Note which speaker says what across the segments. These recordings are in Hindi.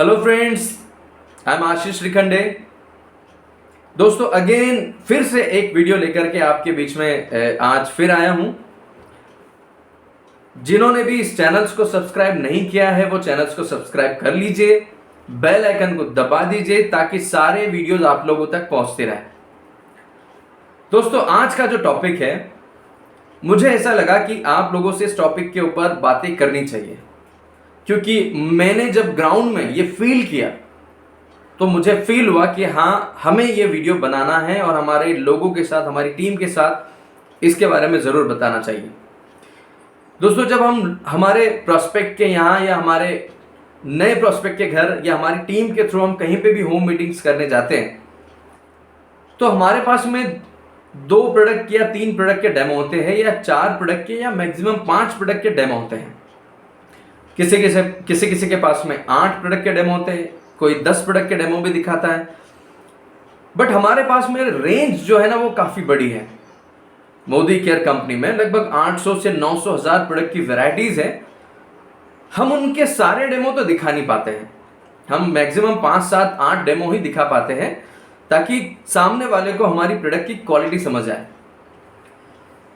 Speaker 1: हेलो फ्रेंड्स, आई एम आशीष श्रीखंडे। दोस्तों अगेन फिर से एक वीडियो लेकर के आपके बीच में आज फिर आया हूं। जिन्होंने भी इस चैनल्स को सब्सक्राइब नहीं किया है वो चैनल्स को सब्सक्राइब कर लीजिए, बेल आइकन को दबा दीजिए ताकि सारे वीडियोस आप लोगों तक पहुंचते रहें। दोस्तों आज का जो टॉपिक है, मुझे ऐसा लगा कि आप लोगों से इस टॉपिक के ऊपर बातें करनी चाहिए, क्योंकि मैंने जब ग्राउंड में ये फील किया तो मुझे फील हुआ कि हाँ, हमें ये वीडियो बनाना है और हमारे लोगों के साथ, हमारी टीम के साथ इसके बारे में ज़रूर बताना चाहिए। दोस्तों जब हम हमारे प्रोस्पेक्ट के यहाँ या हमारे नए प्रोस्पेक्ट के घर या हमारी टीम के थ्रू हम कहीं पे भी होम मीटिंग्स करने जाते हैं तो हमारे पास में 2 प्रोडक्ट या 3 प्रोडक्ट के डेमो होते हैं या 4 प्रोडक्ट के या मैक्सिमम 5 प्रोडक्ट के डेमो होते हैं। किसी के पास में 8 प्रोडक्ट के डेमो होते हैं, कोई 10 प्रोडक्ट के डेमो भी दिखाता है। बट हमारे पास में रेंज जो है ना वो काफ़ी बड़ी है। मोदी केयर कंपनी में लगभग 800 से 900 हज़ार प्रोडक्ट की वैरायटीज़ है। हम उनके सारे डेमो तो दिखा नहीं पाते हैं, हम मैक्सिमम 5, 7, 8 डेमो ही दिखा पाते हैं ताकि सामने वाले को हमारी प्रोडक्ट की क्वालिटी समझ आए।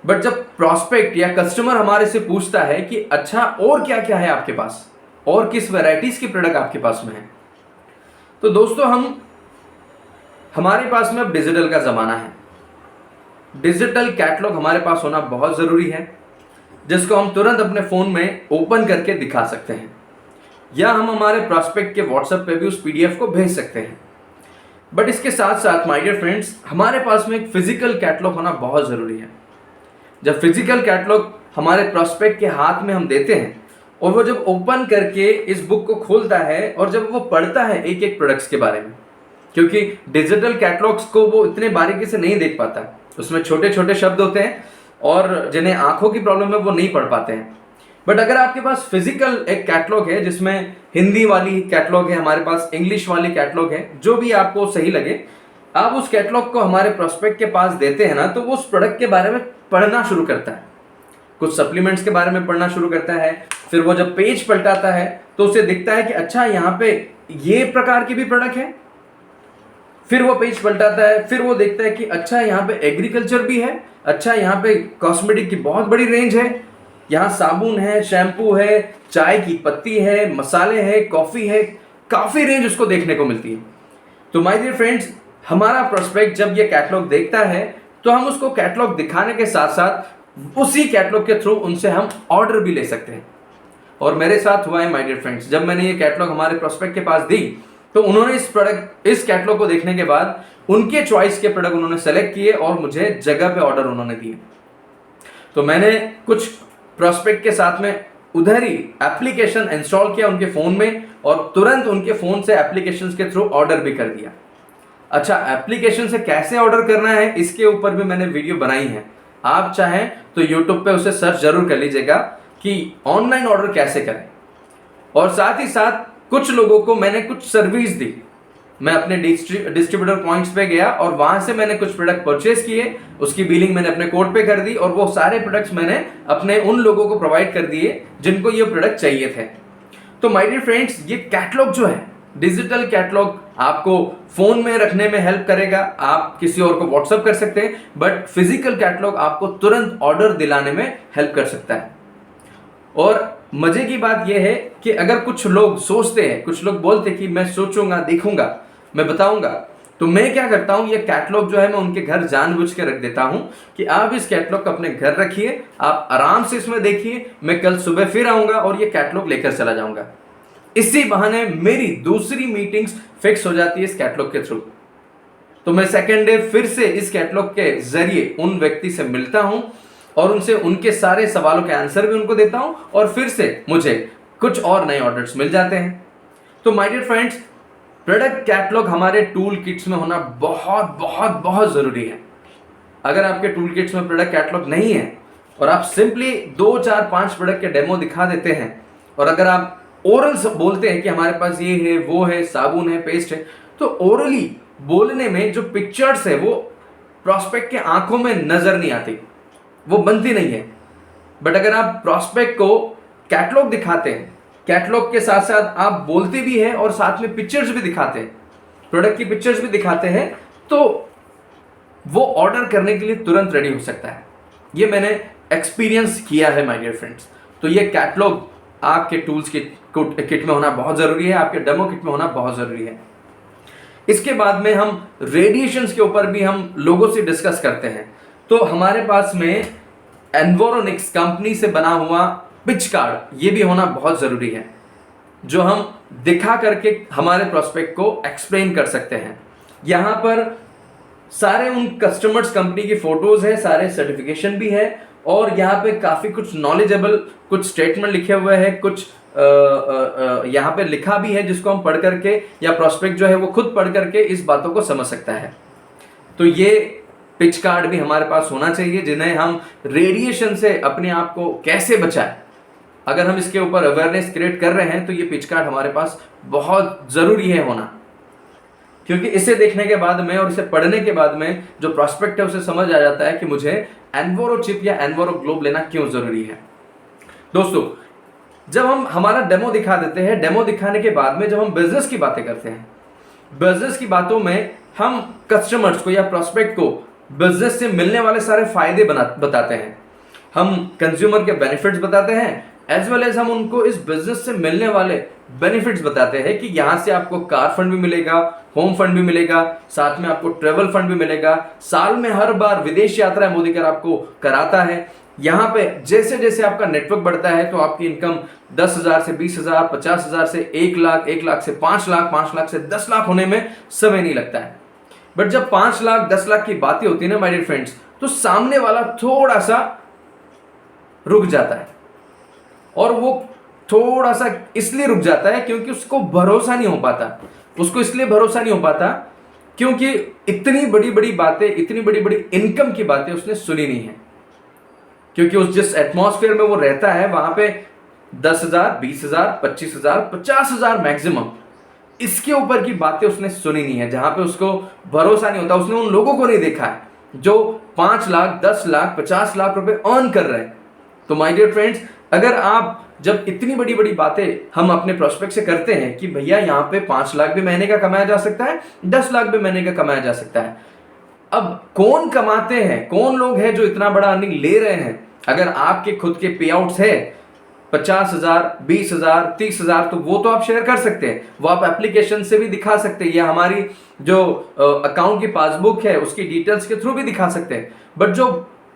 Speaker 1: बट जब प्रॉस्पेक्ट या कस्टमर हमारे से पूछता है कि अच्छा और क्या क्या है आपके पास, और किस वैरायटीज़ की प्रोडक्ट आपके पास में है, तो दोस्तों हमारे पास में अब डिजिटल का ज़माना है। डिजिटल कैटलॉग हमारे पास होना बहुत ज़रूरी है, जिसको हम तुरंत अपने फ़ोन में ओपन करके दिखा सकते हैं, या हम हमारे प्रॉस्पेक्ट के व्हाट्सएप पे भी उस PDF को भेज सकते हैं। बट इसके साथ साथ माय डियर फ्रेंड्स, हमारे पास में एक फिजिकल कैटलॉग होना बहुत ज़रूरी है। जब फिजिकल कैटलॉग हमारे प्रॉस्पेक्ट के हाथ में हम देते हैं और वो जब ओपन करके इस बुक को खोलता है और जब वो पढ़ता है एक एक प्रोडक्ट्स के बारे में, क्योंकि डिजिटल कैटलॉग्स को वो इतने बारीकी से नहीं देख पाता, उसमें छोटे छोटे शब्द होते हैं और जिन्हें आंखों की प्रॉब्लम है वो नहीं पढ़ पाते हैं। बट अगर आपके पास फिजिकल एक कैटलॉग है जिसमें हिंदी वाली कैटलॉग है, हमारे पास इंग्लिश वाली कैटलॉग है, जो भी आपको सही लगे, आप उस कैटलॉग को हमारे प्रॉस्पेक्ट के पास देते हैं ना, तो वो उस प्रोडक्ट के बारे में पढ़ना शुरू करता है, कुछ सप्लीमेंट्स के बारे में पढ़ना शुरू करता है। फिर वो जब पेज पलटाता है तो उसे दिखता है कि अच्छा यहाँ पे ये प्रकार की भी प्रोडक्ट है। फिर वो पेज पलटाता है, फिर वो देखता है कि अच्छा यहाँ पे एग्रीकल्चर भी है, अच्छा यहाँ पे कॉस्मेटिक की बहुत बड़ी रेंज है, यहाँ साबुन है, शैम्पू है, चाय की पत्ती है, मसाले है, कॉफ़ी है, काफ़ी रेंज उसको देखने को मिलती है। तो माय डियर फ्रेंड्स, हमारा प्रोस्पेक्ट जब ये कैटलॉग देखता है तो हम उसको कैटलॉग दिखाने के साथ साथ उसी कैटलॉग के थ्रू उनसे हम ऑर्डर भी ले सकते हैं। और मेरे साथ हुआ है माय डियर फ्रेंड्स, जब मैंने ये कैटलॉग हमारे प्रोस्पेक्ट के पास दी तो उन्होंने इस कैटलॉग को देखने के बाद उनके चॉइस के प्रोडक्ट उन्होंने सेलेक्ट किए और मुझे जगह पे ऑर्डर उन्होंने दिए। तो मैंने कुछ प्रोस्पेक्ट के साथ में उधर ही एप्लीकेशन इंस्टॉल किया उनके फ़ोन में और तुरंत उनके फ़ोन से एप्लीकेशन के थ्रू ऑर्डर भी कर दिया। अच्छा, एप्लीकेशन से कैसे ऑर्डर करना है इसके ऊपर भी मैंने वीडियो बनाई है, आप चाहें तो यूट्यूब पे उसे सर्च जरूर कर लीजिएगा कि ऑनलाइन ऑर्डर कैसे करें। और साथ ही साथ कुछ लोगों को मैंने कुछ सर्विस दी, मैं अपने डिस्ट्रीब्यूटर पॉइंट्स पे गया और वहां से मैंने कुछ प्रोडक्ट परचेज किए, उसकी बिलिंग मैंने अपने कोड पे कर दी और वो सारे प्रोडक्ट्स मैंने अपने उन लोगों को प्रोवाइड कर दिए जिनको ये प्रोडक्ट चाहिए थे। तो माय डियर फ्रेंड्स, ये कैटलॉग जो है, डिजिटल कैटलॉग, आपको फोन में रखने में हेल्प करेगा, आप किसी और को व्हाट्सएप कर सकते हैं, बट फिजिकल कैटलॉग आपको तुरंत ऑर्डर दिलाने में हेल्प कर सकता है। और मजे की बात यह है कि अगर कुछ लोग सोचते हैं, कुछ लोग बोलते हैं कि मैं सोचूंगा, देखूंगा, मैं बताऊंगा, तो मैं क्या करता हूं, ये कैटलॉग जो है मैं उनके घर जानबूझ के रख देता हूं कि आप इस कैटलॉग को अपने घर रखिए, आप आराम से इसमें देखिए, मैं कल सुबह फिर आऊंगा और ये कैटलॉग लेकर चला जाऊंगा। इसी बहाने मेरी दूसरी मीटिंग्स फिक्स हो जाती है इस कैटलॉग के थ्रू। तो मैं सेकेंड डे फिर से इस कैटलॉग के जरिए उन व्यक्ति से मिलता हूं और उनसे उनके सारे सवालों के आंसर भी उनको देता हूं और फिर से मुझे कुछ और नए ऑर्डर्स मिल जाते हैं। तो my dear friends, product catalogue हमारे टूल किट्स में होना बहुत बहुत बहुत ज़रूरी है। अगर आपके टूल किट्स में प्रोडक्ट कैटलॉग नहीं है और आप सिंपली 2, 4, 5 प्रोडक्ट के डेमो दिखा देते हैं और अगर आप ओरल बोलते हैं कि हमारे पास ये है, वो है, साबुन है, पेस्ट है, तो ओरली बोलने में जो पिक्चर्स है वो प्रॉस्पेक्ट के आंखों में नजर नहीं आती, वो बनती नहीं है। बट अगर आप प्रॉस्पेक्ट को कैटलॉग दिखाते हैं कैटलॉग के साथ साथ आप बोलते भी हैं और साथ में पिक्चर्स भी दिखाते हैं, प्रोडक्ट की पिक्चर्स भी दिखाते हैं, तो वो ऑर्डर करने के लिए तुरंत रेडी हो सकता है। ये मैंने एक्सपीरियंस किया है माय डियर फ्रेंड्स। तो ये कैटलॉग आपके टूल्स किट में होना बहुत ज़रूरी है, आपके डेमो किट में होना बहुत ज़रूरी है। इसके बाद में हम रेडिएशंस के ऊपर भी हम लोगों से डिस्कस करते हैं। तो हमारे पास में एनवोरोनिक्स कंपनी से बना हुआ पिच कार्ड ये भी होना बहुत ज़रूरी है, जो हम दिखा करके हमारे प्रोस्पेक्ट को एक्सप्लेन कर सकते हैं। यहाँ पर सारे उन कस्टमर्स कंपनी की फोटोज है, सारे सर्टिफिकेशन भी है, और यहाँ पे काफ़ी कुछ नॉलेजेबल कुछ स्टेटमेंट लिखे हुए हैं, कुछ यहाँ पे लिखा भी है जिसको हम पढ़ करके या प्रोस्पेक्ट जो है वो खुद पढ़ करके इस बातों को समझ सकता है। तो ये पिच कार्ड भी हमारे पास होना चाहिए, जिन्हें हम रेडिएशन से अपने आप को कैसे बचाएं। अगर हम इसके ऊपर अवेयरनेस क्रिएट कर रहे हैं तो ये पिच कार्ड हमारे पास बहुत ज़रूरी है होना, क्योंकि इसे देखने के बाद में और इसे पढ़ने के बाद में जो प्रोस्पेक्ट है उसे समझ आ जाता है कि मुझे एनवोरो चिप या एनवोरो ग्लोब लेना क्यों ज़रूरी है। दोस्तों, जब हम हमारा डेमो दिखा देते हैं, डेमो दिखाने के बाद में जब हम बिजनेस की बातें करते हैं, बिजनेस की बातों में हम कस्टमर्स को या प्रोस्पेक्ट को बिजनेस से मिलने वाले सारे फायदे बताते हैं, हम कंज्यूमर के बेनिफिट्स बताते हैं, एज वेल एज हम उनको इस बिजनेस से मिलने वाले बेनिफिट्स बताते हैं कि यहाँ से आपको कार फंड भी मिलेगा, होम फंड भी मिलेगा, साथ में आपको ट्रेवल फंड भी मिलेगा, साल में हर बार विदेश यात्रा मोदी कर आपको कराता है। यहाँ पे जैसे जैसे आपका नेटवर्क बढ़ता है तो आपकी इनकम 10,000 से 20,000, 50,000 से 1 लाख, 1 लाख से 5 लाख, 5 लाख से 10 लाख होने में समय नहीं लगता है। बट जब 5 लाख 10 लाख की बातें होती है ना माय डियर फ्रेंड्स, तो सामने वाला थोड़ा सा रुक जाता है, और वो थोड़ा सा इसलिए रुक जाता है क्योंकि उसको भरोसा नहीं हो पाता। उसको इसलिए भरोसा नहीं हो पाता क्योंकि इतनी बड़ी बड़ी बातें, इतनी बड़ी बड़ी इनकम की बातें उसने सुनी नहीं है, क्योंकि उस जिस एटमॉस्फेयर में वो रहता है वहां पे 10,000, 20,000, 25,000, 50,000 मैक्सिमम, इसके ऊपर की बातें उसने सुनी नहीं है, जहां पे उसको भरोसा नहीं होता। उसने उन लोगों को नहीं देखा है जो 5 लाख, 10 लाख, 50 लाख रुपए अर्न कर रहे हैं। तो माय डियर फ्रेंड्स, अगर आप जब इतनी बड़ी बड़ी बातें हम अपने प्रोस्पेक्ट से करते हैं कि भैया यहाँ पे 5 लाख भी महीने का कमाया जा सकता है, 10 लाख भी महीने का कमाया जा सकता है। अब कौन कमाते हैं, कौन लोग हैं जो इतना बड़ा अर्निंग ले रहे हैं? अगर आपके खुद के पे आउट्स है 50,000, 20,000, 30,000, तो वो तो आप शेयर कर सकते हैं, वो आप एप्लीकेशन से भी दिखा सकते हैं, या हमारी जो अकाउंट की पासबुक है उसकी डिटेल्स के थ्रू भी दिखा सकते हैं। बट जो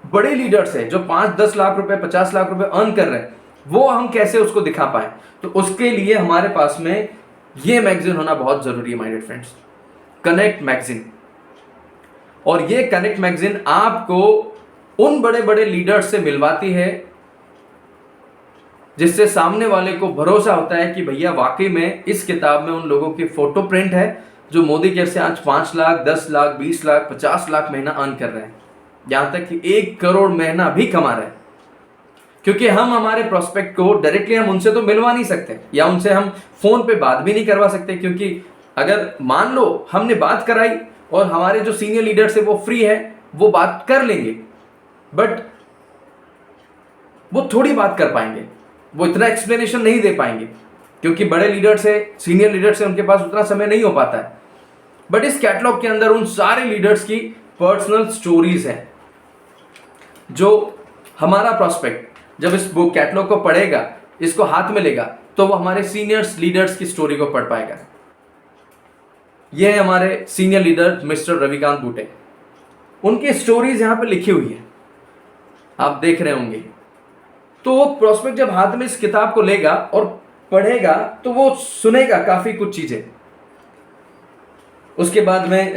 Speaker 1: बड़े लीडर्स हैं जो 5-10 लाख रुपए, 50 लाख रुपए अर्न कर रहे हैं, वो हम कैसे उसको दिखा पाए? तो उसके लिए हमारे पास में ये मैगजीन होना बहुत जरूरी है my dear friends, connect magazine. और ये कनेक्ट मैगजीन आपको उन बड़े बड़े लीडर्स से मिलवाती है जिससे सामने वाले को भरोसा होता है कि भैया वाकई में इस किताब में उन लोगों की फोटो प्रिंट है जो मोदी केयर से आज 5 लाख, 10 लाख, 20 लाख, 50 लाख महीना अर्न कर रहे हैं, यहां तक कि 1 करोड़ महीना भी कमा रहे हैं। क्योंकि हम हमारे प्रोस्पेक्ट को डायरेक्टली हम उनसे तो मिलवा नहीं सकते, या उनसे हम फोन पे बात भी नहीं करवा सकते, क्योंकि अगर मान लो हमने बात कराई और हमारे जो सीनियर लीडर्स है वो फ्री है, वो बात कर लेंगे, बट वो थोड़ी बात कर पाएंगे, वो इतना एक्सप्लेनेशन नहीं दे पाएंगे, क्योंकि बड़े लीडर्स है, सीनियर लीडर्स है, उनके पास उतना समय नहीं हो पाता है। बट इस कैटलॉग के अंदर उन सारे लीडर्स की पर्सनल स्टोरीज हैं, जो हमारा प्रोस्पेक्ट जब इस बुक कैटलॉग को पढ़ेगा, इसको हाथ में लेगा, तो वो हमारे सीनियर्स लीडर्स की स्टोरी को पढ़ पाएगा। ये है हमारे सीनियर लीडर मिस्टर रविकांत बूटे, उनकी स्टोरीज यहां पे लिखी हुई है, आप देख रहे होंगे। तो वो प्रोस्पेक्ट जब हाथ में इस किताब को लेगा और पढ़ेगा तो वो सुनेगा काफी कुछ चीजें। उसके बाद में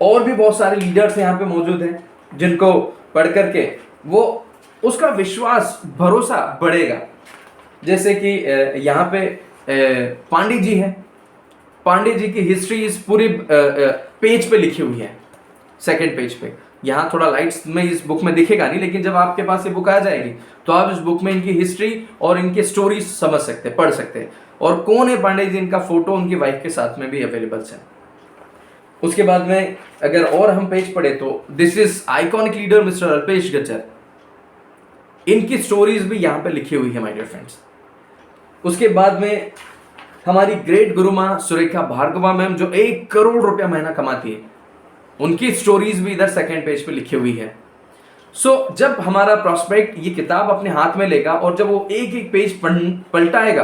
Speaker 1: और भी बहुत सारे लीडर्स यहाँ पे मौजूद हैं जिनको पढ़ करके वो उसका विश्वास, भरोसा बढ़ेगा। जैसे कि यहाँ पे पांडे जी हैं, पांडे जी की हिस्ट्री इस पूरी पेज पे लिखी हुई है, सेकंड पेज पे। यहाँ थोड़ा लाइट्स में इस बुक में दिखेगा नहीं, लेकिन जब आपके पास ये बुक आ जाएगी तो आप इस बुक में इनकी हिस्ट्री और इनके स्टोरीज समझ सकते हैं, पढ़ सकते हैं, और कौन है पांडे जी, इनका फोटो उनकी वाइफ के साथ में भी अवेलेबल है। उसके बाद में अगर और हम पेज पढ़े तो this is iconic leader mister Alpesh Gajjar, इनकी स्टोरीज भी यहाँ पे लिखी हुई है माय डियर फ्रेंड्स। उसके बाद में हमारी ग्रेट गुरु माँ सुरेखा भार्गवा मैम जो 1 करोड़ रुपया महीना कमाती है, उनकी स्टोरीज भी इधर सेकेंड पेज पे लिखी हुई है। जब हमारा प्रॉस्पेक्ट ये किताब अपने हाथ में लेगा और जब वो एक एक पेज पलटाएगा,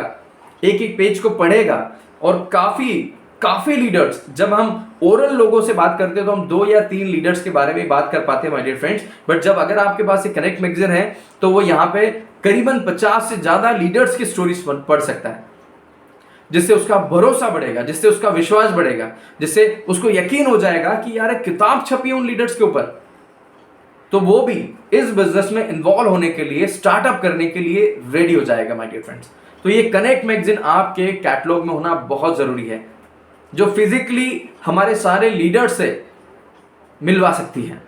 Speaker 1: एक एक पेज को पढ़ेगा, और काफी लीडर्स, जब हम ओरल लोगों से बात करते हैं तो हम 2 या 3 लीडर्स के बारे में बात कर पाते हैं माय डियर फ्रेंड्स, बट जब अगर आपके पास एक कनेक्ट मैगजीन है तो वो यहाँ पे करीबन 50 से ज्यादा लीडर्स की स्टोरीज पढ़ सकता है, जिससे उसका भरोसा बढ़ेगा, जिससे उसका विश्वास बढ़ेगा, जिससे उसको यकीन हो जाएगा कि यार एक किताब छपी है उन लीडर्स के ऊपर, तो वो भी इस बिजनेस में इन्वॉल्व होने के लिए, स्टार्टअप करने के लिए रेडी हो जाएगा माय डियर फ्रेंड्स। तो ये कनेक्ट मैगजीन आपके कैटलॉग में होना बहुत जरूरी है, जो फिजिकली हमारे सारे लीडर्स से मिलवा सकती है।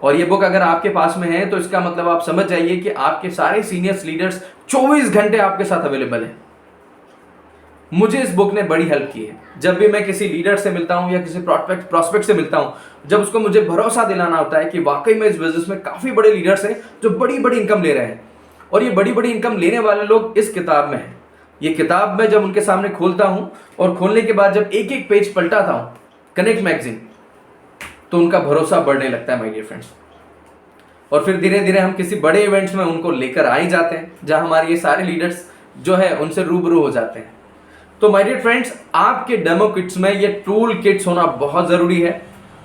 Speaker 1: और ये बुक अगर आपके पास में है तो इसका मतलब आप समझ जाइए कि आपके सारे सीनियर्स लीडर्स 24 घंटे आपके साथ अवेलेबल हैं। मुझे इस बुक ने बड़ी हेल्प की है। जब भी मैं किसी लीडर से मिलता हूं या किसी प्रॉस्पेक्ट से मिलता हूं, जब उसको मुझे भरोसा दिलाना होता है कि वाकई में इस बिजनेस में काफी बड़े लीडर्स हैं जो बड़ी बड़ी इनकम ले रहे हैं, और ये बड़ी बड़ी इनकम लेने वाले लोग इस किताब में हैं। ये किताब मैं जब उनके सामने खोलता हूं और खोलने के बाद जब एक एक पेज पलटाता हूं कनेक्ट मैगजीन, तो उनका भरोसा बढ़ने लगता है माय डियर फ्रेंड्स। और फिर धीरे धीरे हम किसी बड़े इवेंट्स में उनको लेकर आ ही जाते हैं, जहां हमारे ये सारे लीडर्स जो है उनसे रूबरू हो जाते हैं। तो माय डियर फ्रेंड्स, आपके डेमो किट्स में ये टूल किट्स होना बहुत जरूरी है,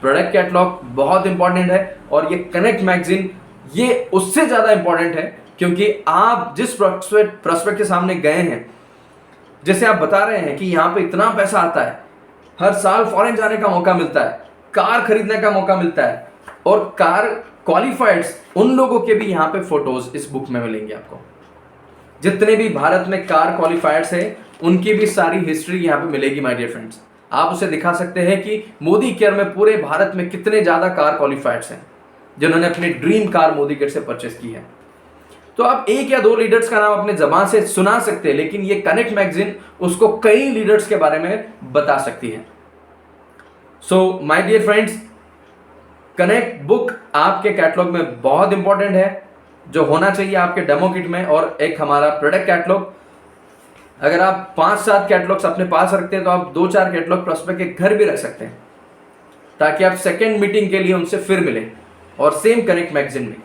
Speaker 1: प्रोडक्ट कैटलॉग बहुत इंपॉर्टेंट है, और ये कनेक्ट मैगजीन ये उससे ज्यादा इंपॉर्टेंट है, क्योंकि आप जिस प्रोस्पेक्ट के सामने गए हैं, जैसे आप बता रहे हैं कि यहाँ पे इतना पैसा आता है, हर साल फॉरेन जाने का मौका मिलता है, कार खरीदने का मौका मिलता है, और कार क्वालिफाइड्स उन लोगों के भी यहाँ पे फोटोज इस बुक में मिलेंगे आपको। जितने भी भारत में कार क्वालिफायर्स है उनकी भी सारी हिस्ट्री यहाँ पे मिलेगी माय डियर फ्रेंड्स। आप उसे दिखा सकते हैं कि मोदी केयर में पूरे भारत में कितने ज्यादा कार क्वालिफायर्स हैं जिन्होंने अपनी ड्रीम कार मोदी केयर से परचेस की है। तो आप 1 या 2 लीडर्स का नाम अपने जबान से सुना सकते हैं, लेकिन ये कनेक्ट मैगजीन उसको कई लीडर्स के बारे में बता सकती है। So my dear friends, connect book आपके कैटलॉग में बहुत इंपॉर्टेंट है, जो होना चाहिए आपके डेमो किट में। और एक हमारा प्रोडक्ट कैटलॉग, अगर आप 5-7 कैटलॉग्स अपने पास रखते हैं तो आप 2-4 कैटलॉग प्रॉस्पेक्ट के घर भी रख सकते हैं, ताकि आप सेकेंड मीटिंग के लिए उनसे फिर मिले, और सेम कनेक्ट मैगजीन में।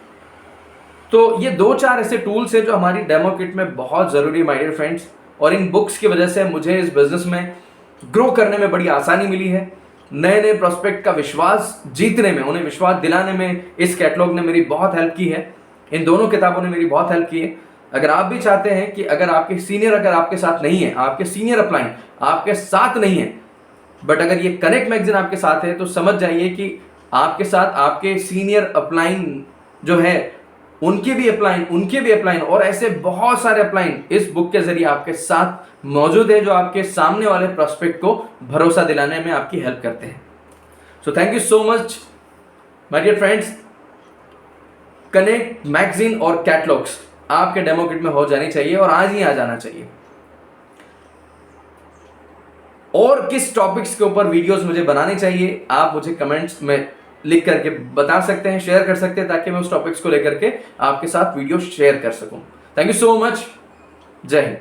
Speaker 1: तो ये 2-4 ऐसे टूल्स हैं जो हमारी डेमो किट में बहुत जरूरी माय डियर फ्रेंड्स, और इन बुक्स की वजह से मुझे इस बिजनेस में ग्रो करने में बड़ी आसानी मिली है। नए नए प्रॉस्पेक्ट का विश्वास जीतने में, उन्हें विश्वास दिलाने में इस कैटलॉग ने मेरी बहुत हेल्प की है। इन दोनों किताबों ने मेरी बहुत हेल्प की है। अगर आप भी चाहते हैं कि अगर आपके सीनियर अगर आपके साथ नहीं है, आपके सीनियर अपलाइन आपके साथ नहीं है, बट अगर ये कनेक्ट मैगजीन आपके साथ है, तो समझ जाइए कि आपके साथ आपके सीनियर अपलाइन जो है उनके भी अपलाइन और ऐसे बहुत सारे अपलाइन इस बुक के जरिए आपके साथ मौजूद है, जो आपके सामने वाले प्रोस्पेक्ट को भरोसा दिलाने में आपकी हेल्प करते हैं। So thank you so much my dear friends. Connect magazine और कैटलॉग्स आपके डेमो किट में हो जानी चाहिए, और आज ही आ जाना चाहिए। और किस टॉपिक्स के ऊपर वीडियोस मुझे बनाने चाहिए, आप मुझे कमेंट्स में लिख करके बता सकते हैं, शेयर कर सकते हैं, ताकि मैं उस टॉपिक्स को लेकर के आपके साथ वीडियो शेयर कर सकूं। Thank you so much. जय हिंद।